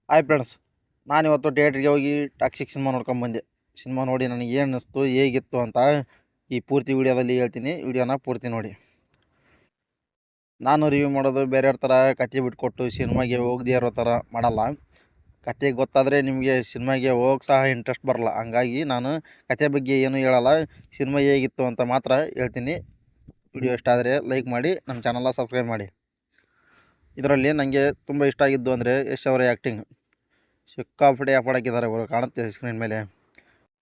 Hi friends, ನಾನಿವತ್ತು ಥಿಯೇಟ್ರಿಗೆ ಹೋಗಿ ಟಾಕ್ಸಿಕ್ ಸಿನಿಮಾ ನೋಡ್ಕೊಂಬಂದೆ. ಸಿನಿಮಾ ನೋಡಿ ನನಗೆ ಏನು ಅನ್ನಿಸ್ತು, ಹೇಗಿತ್ತು ಅಂತ ಈ ಪೂರ್ತಿ ವಿಡಿಯೋದಲ್ಲಿ ಹೇಳ್ತೀನಿ. ವಿಡಿಯೋನ ಪೂರ್ತಿ ನೋಡಿ. ನಾನು ರಿವ್ಯೂ ಮಾಡೋದು ಬೇರೆಯವ್ರ ಥರ ಕತೆ ಬಿಟ್ಕೊಟ್ಟು ಸಿನಿಮಾಗೆ ಹೋಗದೇ ಇರೋ ಥರ ಮಾಡಲ್ಲ. ಕತೆ ಗೊತ್ತಾದರೆ ನಿಮಗೆ ಸಿನಿಮಾಗೆ ಹೋಗಕ್ಕೆ ಸಹ ಇಂಟ್ರೆಸ್ಟ್ ಬರಲ್ಲ. ಹಂಗಾಗಿ ನಾನು ಕತೆ ಬಗ್ಗೆ ಏನೂ ಹೇಳಲ್ಲ, ಸಿನಿಮಾ ಹೇಗಿತ್ತು ಅಂತ ಮಾತ್ರ ಹೇಳ್ತೀನಿ. ವಿಡಿಯೋ ಇಷ್ಟ ಆದರೆ ಲೈಕ್ ಮಾಡಿ, ನಮ್ಮ ಚಾನಲ್ನ ಸಬ್ಸ್ಕ್ರೈಬ್ ಮಾಡಿ. ಇದರಲ್ಲಿ ನನಗೆ ತುಂಬ ಇಷ್ಟ ಆಗಿದ್ದು ಅಂದರೆ ಯಶ್ ಅವರ ಆ್ಯಕ್ಟಿಂಗ್. ಸಿಕ್ಕಾಪಟ್ಟೆ ಹಾಕಿದ್ದಾರೆ ಅವರು, ಕಾಣುತ್ತೆ ಸ್ಕ್ರೀನ್ ಮೇಲೆ.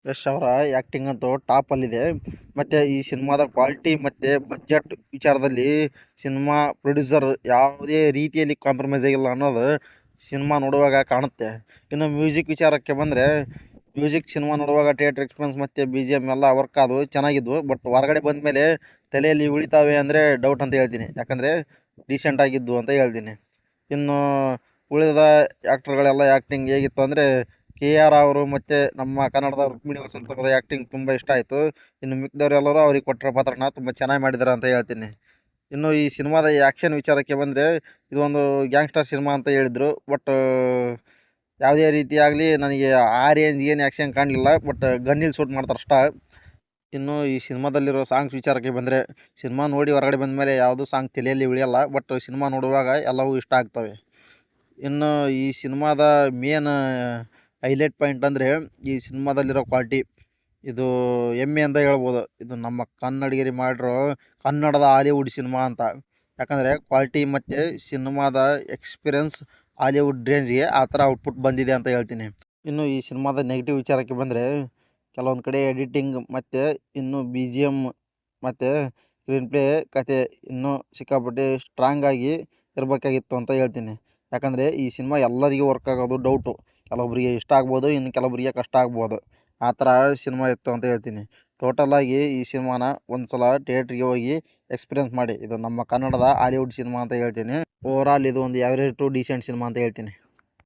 ಯಶ್ ಅವರ ಆ್ಯಕ್ಟಿಂಗ್ ಅಂತೂ ಟಾಪಲ್ಲಿದೆ. ಮತ್ತು ಈ ಸಿನಿಮಾದ ಕ್ವಾಲಿಟಿ ಮತ್ತು ಬಜೆಟ್ ವಿಚಾರದಲ್ಲಿ ಸಿನಿಮಾ ಪ್ರೊಡ್ಯೂಸರ್ ಯಾವುದೇ ರೀತಿಯಲ್ಲಿ ಕಾಂಪ್ರಮೈಸ್ ಆಗಿಲ್ಲ ಅನ್ನೋದು ಸಿನಿಮಾ ನೋಡುವಾಗ ಕಾಣುತ್ತೆ. ಇನ್ನು ಮ್ಯೂಸಿಕ್ ವಿಚಾರಕ್ಕೆ ಬಂದರೆ, ಮ್ಯೂಸಿಕ್ ಸಿನಿಮಾ ನೋಡುವಾಗ ಥಿಯೇಟ್ರ್ ಎಕ್ಸ್ಪೀರಿಯನ್ಸ್ ಮತ್ತು ಬಿ ಜಿ ಎಮ್ ಎಲ್ಲ ವರ್ಕ್ ಅದು ಚೆನ್ನಾಗಿದ್ವು. ಬಟ್ ಹೊರಗಡೆ ಬಂದ ಮೇಲೆ ತಲೆಯಲ್ಲಿ ಉಳಿತಾವೆ ಅಂದರೆ ಡೌಟ್ ಅಂತ ಹೇಳ್ತೀನಿ. ಯಾಕಂದರೆ ಡೀಸೆಂಟ್ ಆಗಿದ್ದು ಅಂತ ಹೇಳ್ತೀನಿ. ಇನ್ನು ಉಳಿದ ಆ್ಯಕ್ಟ್ರುಗಳೆಲ್ಲ ಆ್ಯಕ್ಟಿಂಗ್ ಹೇಗಿತ್ತು ಅಂದರೆ, ಕೆ ಆರ್ ಅವರು ಮತ್ತು ನಮ್ಮ ಕನ್ನಡದ ರುಕ್ಮಿಣಿ ವಸಂತ್ ಅವರ ಆ್ಯಕ್ಟಿಂಗ್ ತುಂಬ ಇಷ್ಟ ಆಯಿತು. ಇನ್ನು ಮಿಕ್ಕಿದವರೆಲ್ಲರೂ ಅವ್ರಿಗೆ ಕೊಟ್ಟಿರೋ ಪಾತ್ರನ ತುಂಬ ಚೆನ್ನಾಗಿ ಮಾಡಿದ್ದಾರೆ ಅಂತ ಹೇಳ್ತೀನಿ. ಇನ್ನು ಈ ಸಿನಿಮಾದ ಆ್ಯಕ್ಷನ್ ವಿಚಾರಕ್ಕೆ ಬಂದರೆ, ಇದೊಂದು ಗ್ಯಾಂಗ್ಸ್ಟರ್ ಸಿನಿಮಾ ಅಂತ ಹೇಳಿದರು. ಬಟ್ ಯಾವುದೇ ರೀತಿಯಾಗಲಿ ನನಗೆ ಆ ರೇಂಜ್ಗೆ ಏನು ಆ್ಯಕ್ಷನ್ ಕಾಣಲಿಲ್ಲ. ಬಟ್ ಗನ್ನಿಲ್ಲಿ ಶೂಟ್ ಮಾಡ್ತಾರೆ ಅಷ್ಟೇ. ಇನ್ನು ಈ ಸಿನಿಮಾದಲ್ಲಿರೋ ಸಾಂಗ್ಸ್ ವಿಚಾರಕ್ಕೆ ಬಂದರೆ, ಸಿನಿಮಾ ನೋಡಿ ಹೊರಗಡೆ ಬಂದ ಮೇಲೆ ಯಾವುದೂ ಸಾಂಗ್ ತಲೆಯಲ್ಲಿ ಉಳಿಯಲ್ಲ. ಬಟ್ ಸಿನಿಮಾ ನೋಡುವಾಗ ಎಲ್ಲವೂ ಇಷ್ಟ ಆಗ್ತವೆ. ಇನ್ನು ಈ ಸಿನಿಮಾದ ಮೇನ್ ಹೈಲೈಟ್ ಪಾಯಿಂಟ್ ಅಂದರೆ ಈ ಸಿನಿಮಾದಲ್ಲಿರೋ ಕ್ವಾಲಿಟಿ. ಇದು ಹೆಮ್ಮೆ ಅಂತ ಹೇಳ್ಬೋದು. ಇದು ನಮ್ಮ ಕನ್ನಡಿಗರು ಮಾಡಿರೋ ಕನ್ನಡದ ಹಾಲಿವುಡ್ ಸಿನಿಮಾ ಅಂತ. ಯಾಕಂದರೆ ಕ್ವಾಲಿಟಿ ಮತ್ತು ಸಿನಿಮಾದ ಎಕ್ಸ್ಪೀರಿಯನ್ಸ್ ಹಾಲಿವುಡ್ ರೇಂಜ್ಗೆ ಆ ಥರ ಔಟ್ಪುಟ್ ಬಂದಿದೆ ಅಂತ ಹೇಳ್ತೀನಿ. ಇನ್ನು ಈ ಸಿನಿಮಾದ ನೆಗೆಟಿವ್ ವಿಚಾರಕ್ಕೆ ಬಂದರೆ, ಕೆಲವೊಂದು ಕಡೆ ಎಡಿಟಿಂಗ್ ಮತ್ತು ಇನ್ನು ಬಿ ಜಿ ಎಮ್ ಮತ್ತು ಸ್ಕ್ರೀನ್ ಪ್ಲೇ ಕತೆ ಇನ್ನೂ ಸಿಕ್ಕಾಪಟ್ಟೆ ಸ್ಟ್ರಾಂಗಾಗಿ ಇರಬೇಕಾಗಿತ್ತು ಅಂತ ಹೇಳ್ತೀನಿ. ಯಾಕಂದರೆ ಈ ಸಿನಿಮಾ ಎಲ್ಲರಿಗೂ ವರ್ಕ್ ಆಗೋದು ಡೌಟು. ಕೆಲವೊಬ್ಬರಿಗೆ ಇಷ್ಟ ಆಗ್ಬೋದು, ಇನ್ನು ಕೆಲವೊಬ್ಬರಿಗೆ ಕಷ್ಟ ಆಗ್ಬೋದು. ಆ ಥರ ಸಿನಿಮಾ ಇತ್ತು ಅಂತ ಹೇಳ್ತೀನಿ. ಟೋಟಲಾಗಿ ಈ ಸಿನಿಮಾನ ಒಂದು ಸಲ ಥಿಯೇಟ್ರಿಗೆ ಹೋಗಿ ಎಕ್ಸ್ಪೀರಿಯನ್ಸ್ ಮಾಡಿ. ಇದು ನಮ್ಮ ಕನ್ನಡದ ಹಾಲಿವುಡ್ ಸಿನಿಮಾ ಅಂತ ಹೇಳ್ತೀನಿ. ಓವರಾಲ್ ಇದು ಒಂದು ಆ್ಯಾವ್ರೇಜ್ ಟು ಡೀಸೆಂಟ್ ಸಿನಿಮಾ ಅಂತ ಹೇಳ್ತೀನಿ.